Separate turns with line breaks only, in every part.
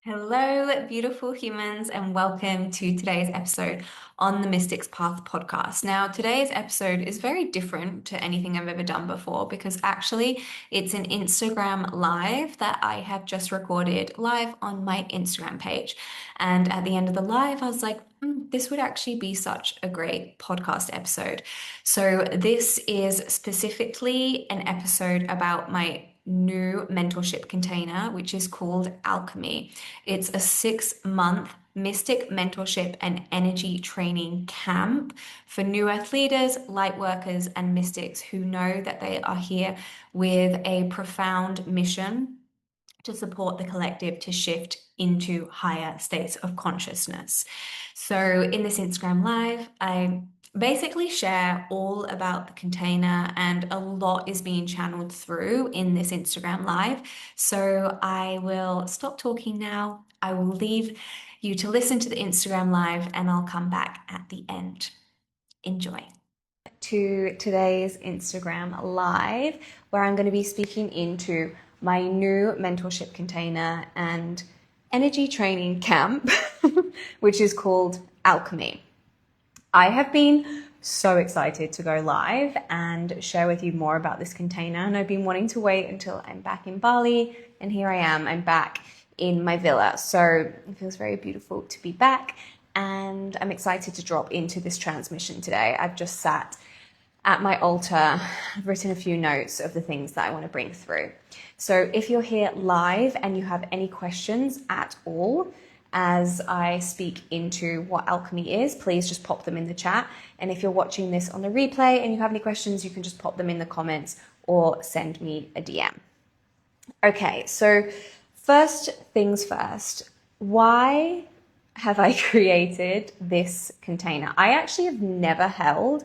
Hello, beautiful humans, and welcome to today's episode on the Mystics Path podcast. Now, today's episode is very different to anything I've ever done before because actually it's an Instagram live that I have just recorded live on my Instagram page. And at the end of the live, I was like, this would actually be such a great podcast episode. So, this is specifically an episode about my new mentorship container, which is called Alchemy. It's a 6-month mystic mentorship and energy training camp for new earth leaders, light workers, and mystics who know that they are here with a profound mission to support the collective to shift into higher states of consciousness. So, in this Instagram live, I basically share all about the container, and a lot is being channeled through in this Instagram live. So, I will stop talking now. I will leave you to listen to the Instagram live, and I'll come back at the end. Enjoy. To today's Instagram live, where I'm going to be speaking into my new mentorship container and energy training camp, which is called Alchemy. I have been so excited to go live and share with you more about this container, and I've been wanting to wait until I'm back in Bali, and here I am. I'm back in my villa, so it feels very beautiful to be back, and I'm excited to drop into this transmission today. I've just sat at my altar, I've written a few notes of the things that I want to bring through. So if you're here live and you have any questions at all as I speak into what alchemy is, please just pop them in the chat. And if you're watching this on the replay and you have any questions, you can just pop them in the comments or send me a DM. Okay, so first things first, why have I created this container? I actually have never held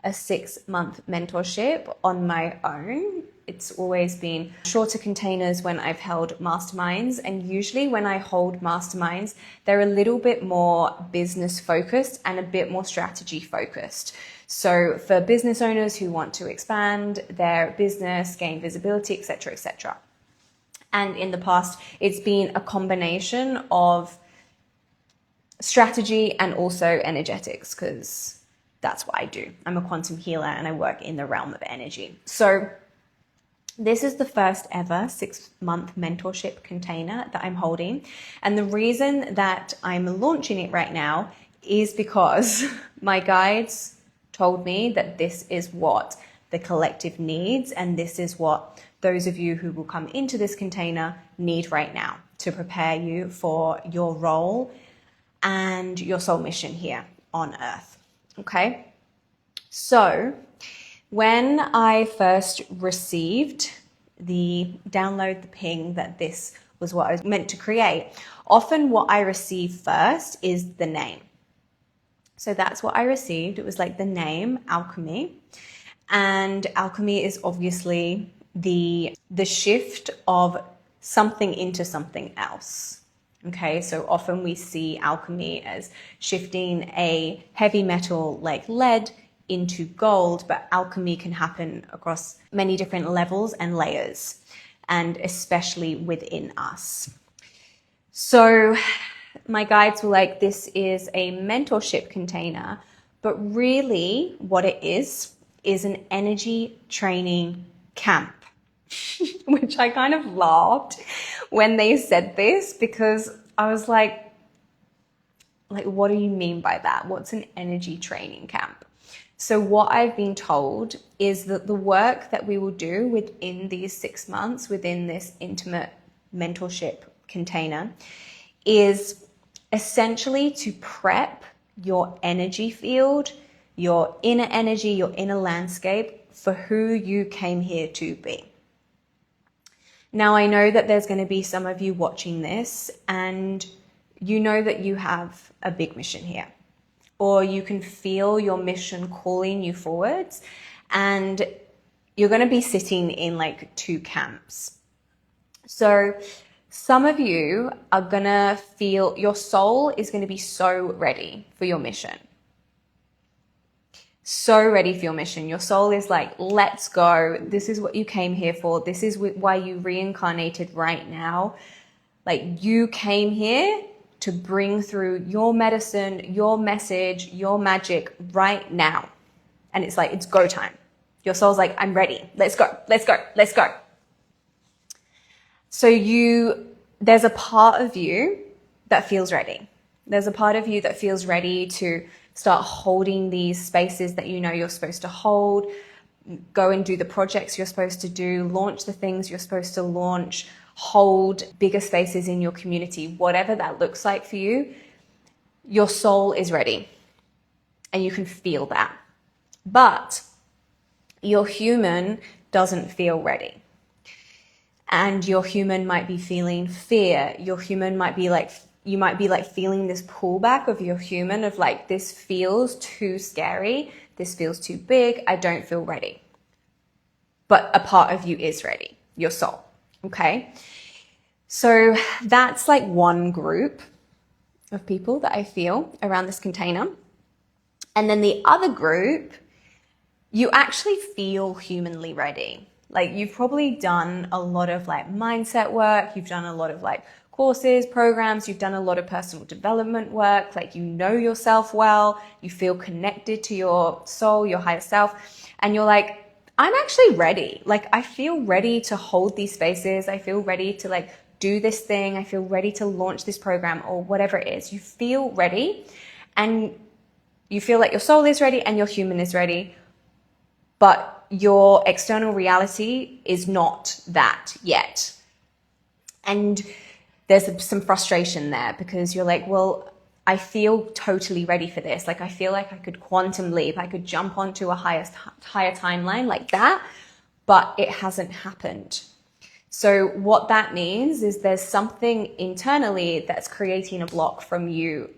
a 6-month mentorship on my own. It's always been shorter containers when I've held masterminds, and usually when I hold masterminds, they're a little bit more business focused and a bit more strategy focused. So for business owners who want to expand their business, gain visibility, etc., etc. And in the past, it's been a combination of strategy and also energetics, because that's what I do. I'm a quantum healer and I work in the realm of energy. So this is the first ever 6-month mentorship container that I'm holding. And the reason that I'm launching it right now is because my guides told me that this is what the collective needs, and this is what those of you who will come into this container need right now to prepare you for your role and your soul mission here on Earth. Okay, so when I first received the download, the ping that this was what I was meant to create, often what I receive first is the name. So that's what I received. It was like the name, Alchemy. And alchemy is obviously the shift of something into something else. Okay, so often we see alchemy as shifting a heavy metal like lead into gold, but alchemy can happen across many different levels and layers, and especially within us. So my guides were like, this is a mentorship container, but really what it is an energy training camp. Which I kind of laughed when they said this, because I was like, what do you mean by that? What's an energy training camp? So what I've been told is that the work that we will do within these 6 months, within this intimate mentorship container, is essentially to prep your energy field, your inner energy, your inner landscape for who you came here to be. Now, I know that there's going to be some of you watching this and you know that you have a big mission here, or you can feel your mission calling you forwards, and you're going to be sitting in like 2 camps. So some of you are going to feel your soul is going to be so ready for your mission. So ready for your mission. Your soul is like, let's go. This is what you came here for. This is why you reincarnated right now. Like, you came here to bring through your medicine, your message, your magic right now. And it's like, it's go time. Your soul's like, I'm ready. Let's go, let's go, let's go. So there's a part of you that feels ready. There's a part of you that feels ready to start holding these spaces that you know you're supposed to hold, go and do the projects you're supposed to do, launch the things you're supposed to launch, hold bigger spaces in your community, whatever that looks like for you. Your soul is ready and you can feel that. But your human doesn't feel ready. And your human might be feeling fear. Your human might be like, you might be like feeling this pullback of your human of like, this feels too scary. This feels too big. I don't feel ready. But a part of you is ready, your soul. Okay. So that's like one group of people that I feel around this container. And then the other group, you actually feel humanly ready. Like, you've probably done a lot of like mindset work. You've done a lot of like courses, programs. You've done a lot of personal development work. Like, you know yourself well. You feel connected to your soul, your higher self. And you're like, I'm actually ready. Like, I feel ready to hold these spaces. I feel ready to like do this thing. I feel ready to launch this program or whatever it is. You feel ready and you feel like your soul is ready and your human is ready. But your external reality is not that yet. And there's some frustration there because you're like, well, I feel totally ready for this. Like, I feel like I could quantum leap. I could jump onto a higher timeline like that, but it hasn't happened. So what that means is there's something internally that's creating a block from you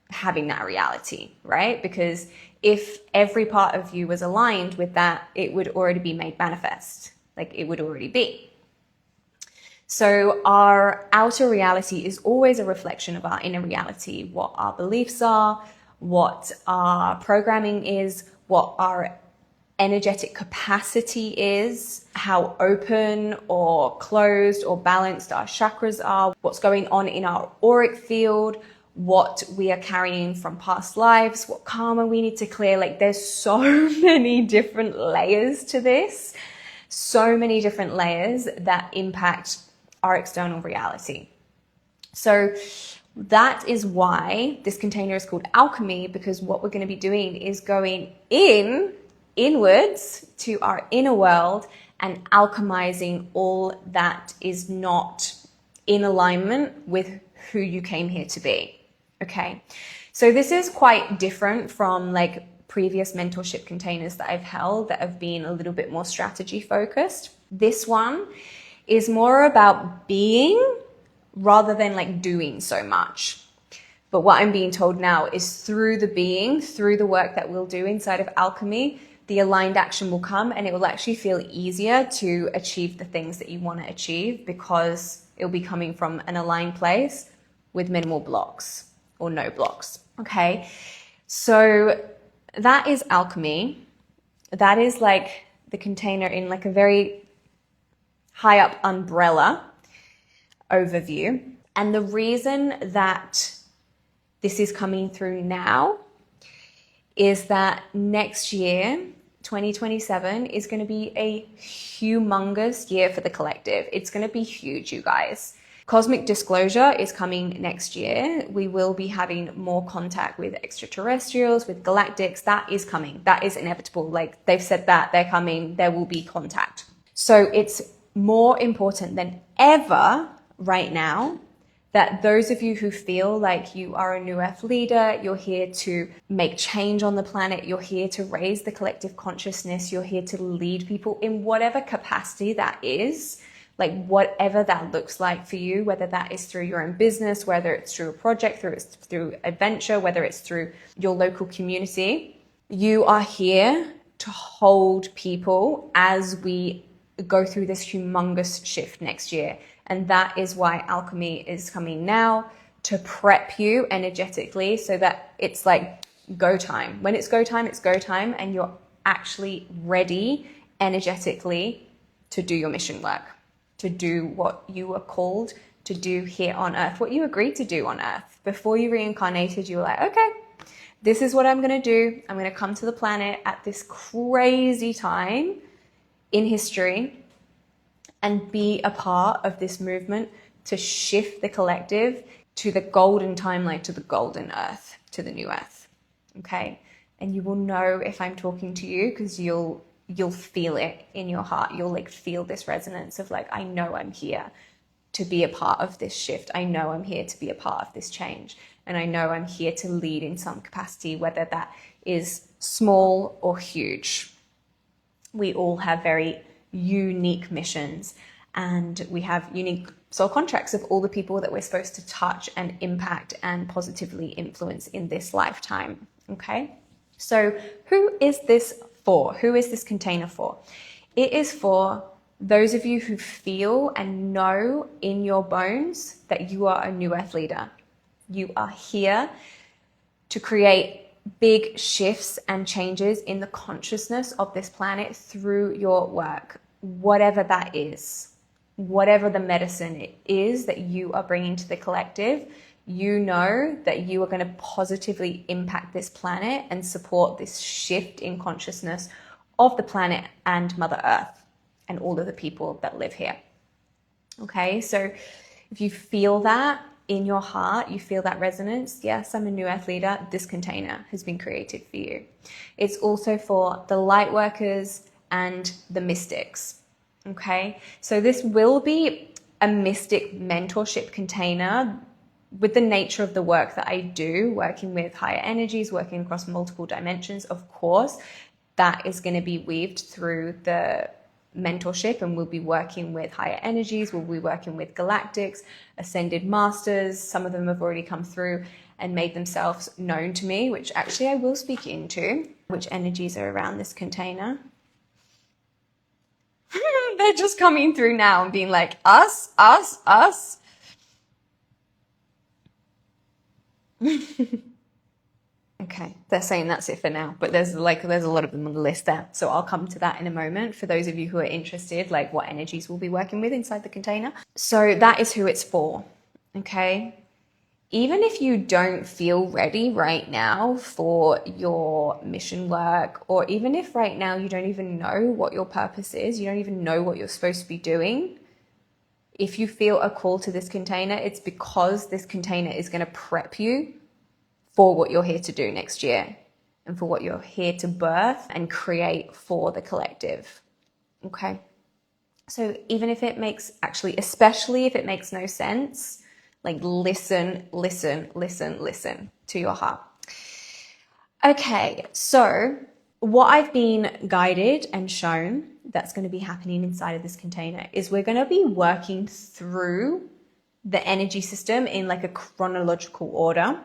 having that reality, right? Because if every part of you was aligned with that, it would already be made manifest. Like, it would already be. So our outer reality is always a reflection of our inner reality, what our beliefs are, what our programming is, what our energetic capacity is, how open or closed or balanced our chakras are, what's going on in our auric field, what we are carrying from past lives, what karma we need to clear. Like, there's so many different layers to this, so many different layers that impact our external reality. So that is why this container is called Alchemy, because what we're going to be doing is going inwards to our inner world and alchemizing all that is not in alignment with who you came here to be. Okay, so this is quite different from like previous mentorship containers that I've held that have been a little bit more strategy focused. This one is more about being rather than like doing so much. But what I'm being told now is through the being, through the work that we'll do inside of Alchemy, the aligned action will come and it will actually feel easier to achieve the things that you want to achieve because it'll be coming from an aligned place with minimal blocks or no blocks. Okay, so that is Alchemy. That is like the container in like a very high up umbrella overview. And the reason that this is coming through now is that next year, 2027, is going to be a humongous year for the collective. It's going to be huge, you guys. Cosmic disclosure is coming next year. We will be having more contact with extraterrestrials, with galactics. That is coming. That is inevitable. Like, they've said that they're coming. There will be contact. So it's more important than ever right now that those of you who feel like you are a new earth leader, you're here to make change on the planet, you're here to raise the collective consciousness, you're here to lead people in whatever capacity that is, like whatever that looks like for you, whether that is through your own business, whether it's through a project, through adventure, whether it's through your local community. You are here to hold people as we go through this humongous shift next year. And that is why Alchemy is coming now, to prep you energetically so that it's like go time. When it's go time, and you're actually ready energetically to do your mission work, to do what you were called to do here on earth, what you agreed to do on earth. Before you reincarnated, you were like, okay, this is what I'm going to do. I'm going to come to the planet at this crazy time in history and be a part of this movement to shift the collective to the golden timeline, to the golden earth, to the new earth. Okay? And you will know if I'm talking to you because you'll feel it in your heart. You'll like feel this resonance of like, I know I'm here to be a part of this shift. I know I'm here to be a part of this change. And I know I'm here to lead in some capacity, whether that is small or huge. We all have very unique missions, and we have unique soul contracts of all the people that we're supposed to touch and impact and positively influence in this lifetime. Okay? So who is this for? Who is this container for? It is for those of you who feel and know in your bones that you are a new earth leader. You are here to create big shifts and changes in the consciousness of this planet through your work, whatever that is, whatever the medicine it is that you are bringing to the collective. You know that you are going to positively impact this planet and support this shift in consciousness of the planet and Mother Earth and all of the people that live here. Okay, so if you feel that in your heart, you feel that resonance, yes, I'm a new earth leader, this container has been created for you. It's also for the light workers and the mystics. Okay, so this will be a mystic mentorship container with the nature of the work that I do, working with higher energies, working across multiple dimensions. Of course, that is going to be weaved through the mentorship, and we'll be working with higher energies, we'll be working with galactics, ascended masters. Some of them have already come through and made themselves known to me, which actually I will speak into, which energies are around this container. They're just coming through now and being like, us. Okay, they're saying that's it for now, but there's a lot of them on the list there. So I'll come to that in a moment for those of you who are interested, like what energies we'll be working with inside the container. So that is who it's for, okay? Even if you don't feel ready right now for your mission work, or even if right now you don't even know what your purpose is, you don't even know what you're supposed to be doing, if you feel a call to this container, it's because this container is going to prep you for what you're here to do next year and for what you're here to birth and create for the collective. Okay. So even if it makes, actually, especially if it makes no sense, like listen to your heart. Okay. So what I've been guided and shown that's going to be happening inside of this container is we're going to be working through the energy system in like a chronological order.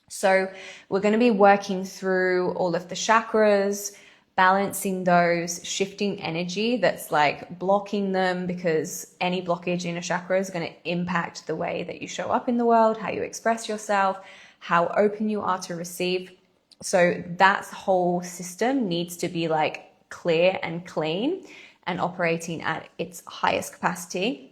So we're going to be working through all of the chakras, balancing those, shifting energy that's like blocking them, because any blockage in a chakra is going to impact the way that you show up in the world, how you express yourself, how open you are to receive. So that whole system needs to be like clear and clean and operating at its highest capacity.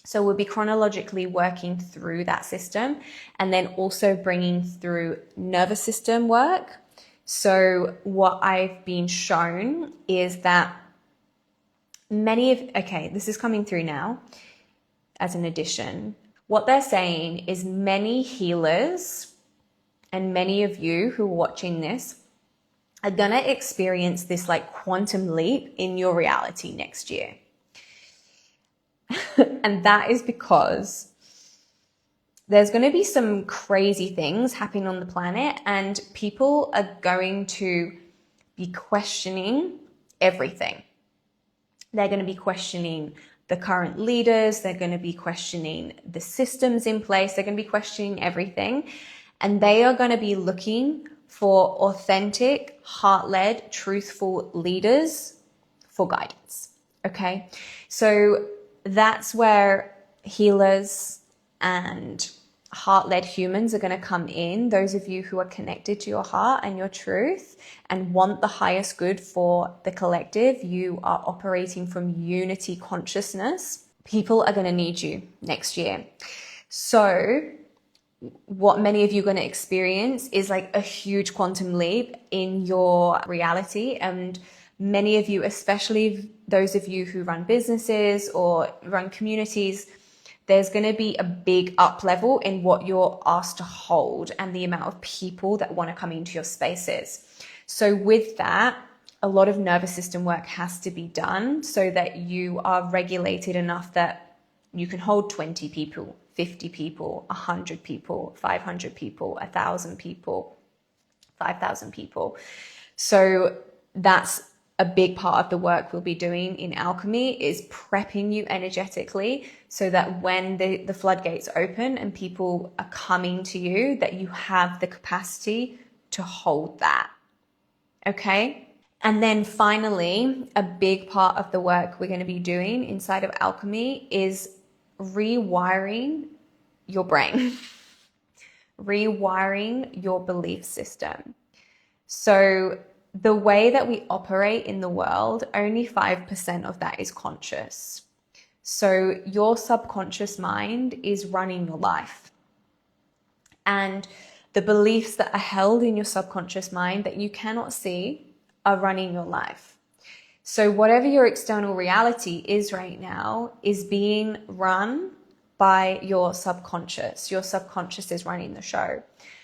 So we'll be chronologically working through that system, and then also bringing through nervous system work. So what I've been shown is that this is coming through now as an addition. What they're saying is many healers and many of you who are watching this are going to experience this like quantum leap in your reality next year. And that is because there's going to be some crazy things happening on the planet, and people are going to be questioning everything. They're going to be questioning the current leaders. They're going to be questioning the systems in place. They're going to be questioning everything. And they are going to be looking for authentic, heart-led, truthful leaders for guidance. Okay? So that's where healers and heart-led humans are going to come in. Those of you who are connected to your heart and your truth and want the highest good for the collective, you are operating from unity consciousness. People are going to need you next year. So what many of you are going to experience is like a huge quantum leap in your reality. And many of you, especially those of you who run businesses or run communities, there's going to be a big up level in what you're asked to hold and the amount of people that want to come into your spaces. So with that, a lot of nervous system work has to be done so that you are regulated enough that you can hold 20 people, 50 people, 100 people, 500 people, 1,000 people, 5,000 people. So that's a big part of the work we'll be doing in Alchemy, is prepping you energetically so that when the floodgates open and people are coming to you, that you have the capacity to hold that. Okay? And then finally, a big part of the work we're going to be doing inside of Alchemy is rewiring your brain, rewiring your belief system. So the way that we operate in the world, only 5% of that is conscious. So your subconscious mind is running your life. And the beliefs that are held in your subconscious mind that you cannot see are running your life. So whatever your external reality is right now is being run by your subconscious. Your subconscious is running the show.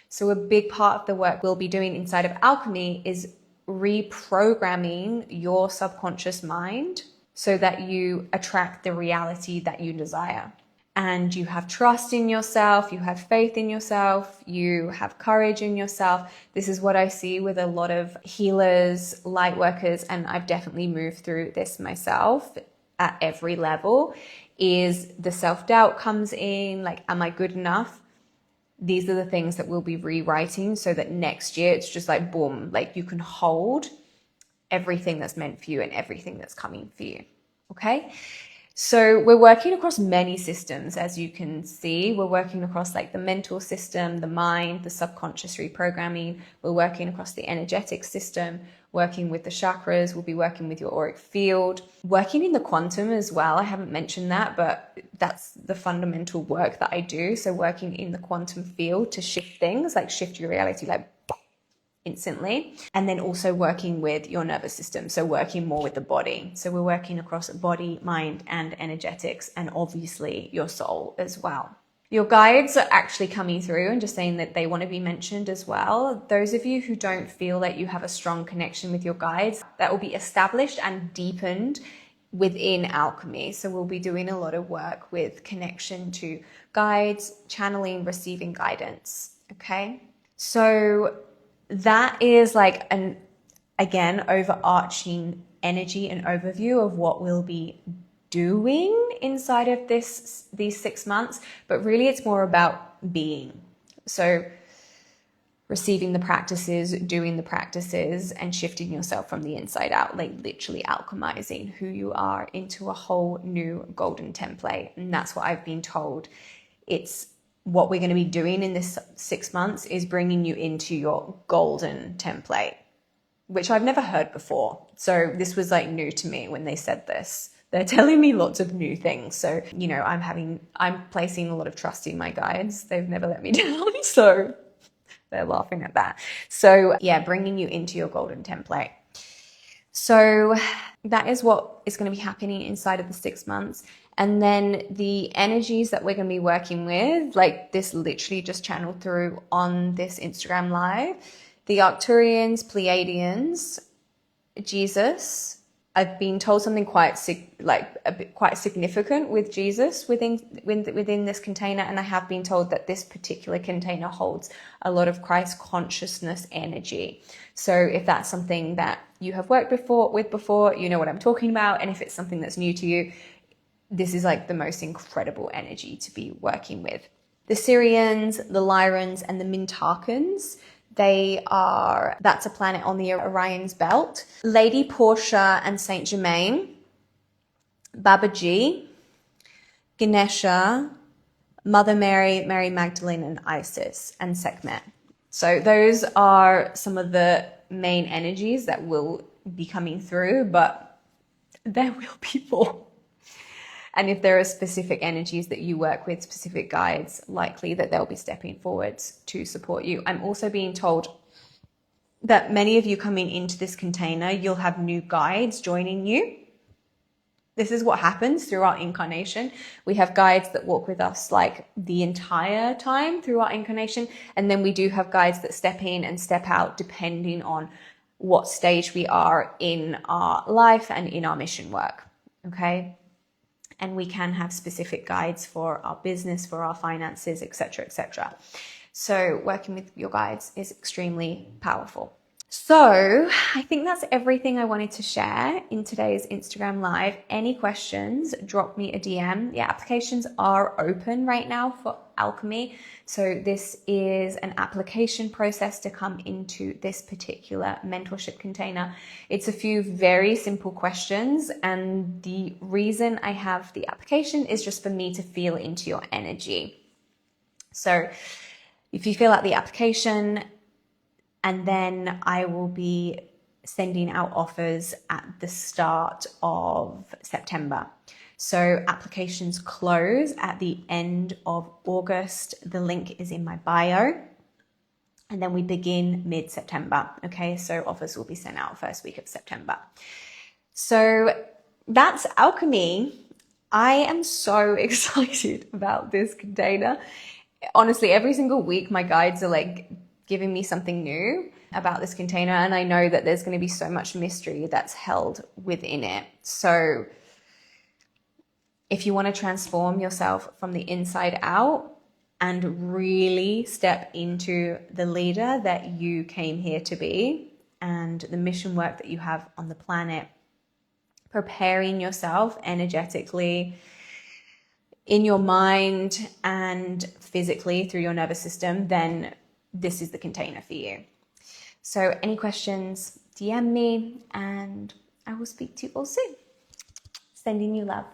So a big part of the work we'll be doing inside of Alchemy is reprogramming your subconscious mind so that you attract the reality that you desire. And you have trust in yourself, you have faith in yourself, you have courage in yourself. This is what I see with a lot of healers, light workers, and I've definitely moved through this myself at every level, is the self-doubt comes in, like, am I good enough? These are the things that we'll be rewriting so that next year it's just like, boom, like you can hold everything that's meant for you and everything that's coming for you. Okay? So we're working across many systems, as you can see. We're working across like the mental system, the mind, the subconscious reprogramming. We're working across the energetic system, working with the chakras. We'll be working with your auric field, working in the quantum as well. I haven't mentioned that, but that's the fundamental work that I do. So working in the quantum field to shift things, like shift your reality, like instantly. And then also working with your nervous system. So working more with the body. So we're working across body, mind, and energetics, and obviously your soul as well. Your guides are actually coming through and just saying that they want to be mentioned as well. Those of you who don't feel that you have a strong connection with your guides, that will be established and deepened within Alchemy. So we'll be doing a lot of work with connection to guides, channeling, receiving guidance. Okay. So that is like an, again, overarching energy and overview of what we'll be doing inside of these 6 months, but really it's more about being. So receiving the practices, doing the practices, and shifting yourself from the inside out, like literally alchemizing who you are into a whole new golden template. And that's what I've been told. It's what we're going to be doing in this 6 months is bringing you into your golden template, which I've never heard before. So this was like new to me when they said this. They're telling me lots of new things. So, you know, I'm placing a lot of trust in my guides. They've never let me down. So they're laughing at that. So yeah, bringing you into your golden template. So that is what is going to be happening inside of the 6 months. And then the energies that we're going to be working with, like this literally just channeled through on this Instagram live, the Arcturians, Pleiadians, Jesus. I've been told something quite significant with Jesus within this container, and I have been told that this particular container holds a lot of Christ consciousness energy. So if that's something that you have worked with before, you know what I'm talking about, and if it's something that's new to you, this is like the most incredible energy to be working with. The Syrians, the Lyrans, and the Mintakans, that's a planet on the Orion's belt. Lady Portia and Saint Germain, Babaji, Ganesha, Mother Mary, Mary Magdalene, and Isis, and Sekhmet. So those are some of the main energies that will be coming through, but there will be more. And if there are specific energies that you work with, specific guides, likely that they'll be stepping forwards to support you. I'm also being told that many of you coming into this container, you'll have new guides joining you. This is what happens through our incarnation. We have guides that walk with us like the entire time through our incarnation. And then we do have guides that step in and step out depending on what stage we are in our life and in our mission work. Okay. And we can have specific guides for our business, for our finances, etc., etc. So working with your guides is extremely powerful. So I think that's everything I wanted to share in today's Instagram Live. Any questions, drop me a DM. The applications are open right now for Alchemy. So this is an application process to come into this particular mentorship container. It's a few very simple questions. And the reason I have the application is just for me to feel into your energy. So if you fill out the application, and then I will be sending out offers at the start of September. So applications close at the end of August. The link is in my bio. And then we begin mid-September. Okay, so offers will be sent out first week of September. So that's Alchemy. I am so excited about this container. Honestly, every single week my guides are like giving me something new about this container, and I know that there's going to be so much mystery that's held within it. So if you want to transform yourself from the inside out and really step into the leader that you came here to be and the mission work that you have on the planet, preparing yourself energetically in your mind and physically through your nervous system, then this is the container for you. So any questions, DM me and I will speak to you all soon. Sending you love.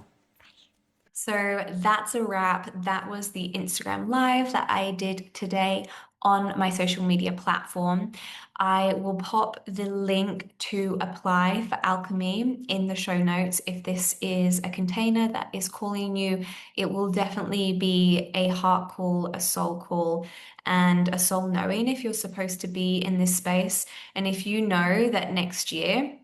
So that's a wrap. That was the Instagram Live that I did today on my social media platform. I will pop the link to apply for Alchemy in the show notes. If this is a container that is calling you, it will definitely be a heart call, a soul call, and a soul knowing if you're supposed to be in this space. And if you know that next year,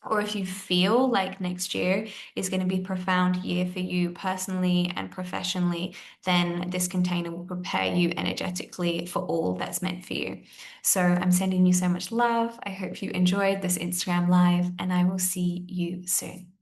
or if you feel like next year is going to be a profound year for you personally and professionally, then this container will prepare you energetically for all that's meant for you. So I'm sending you so much love. I hope you enjoyed this Instagram Live, and I will see you soon.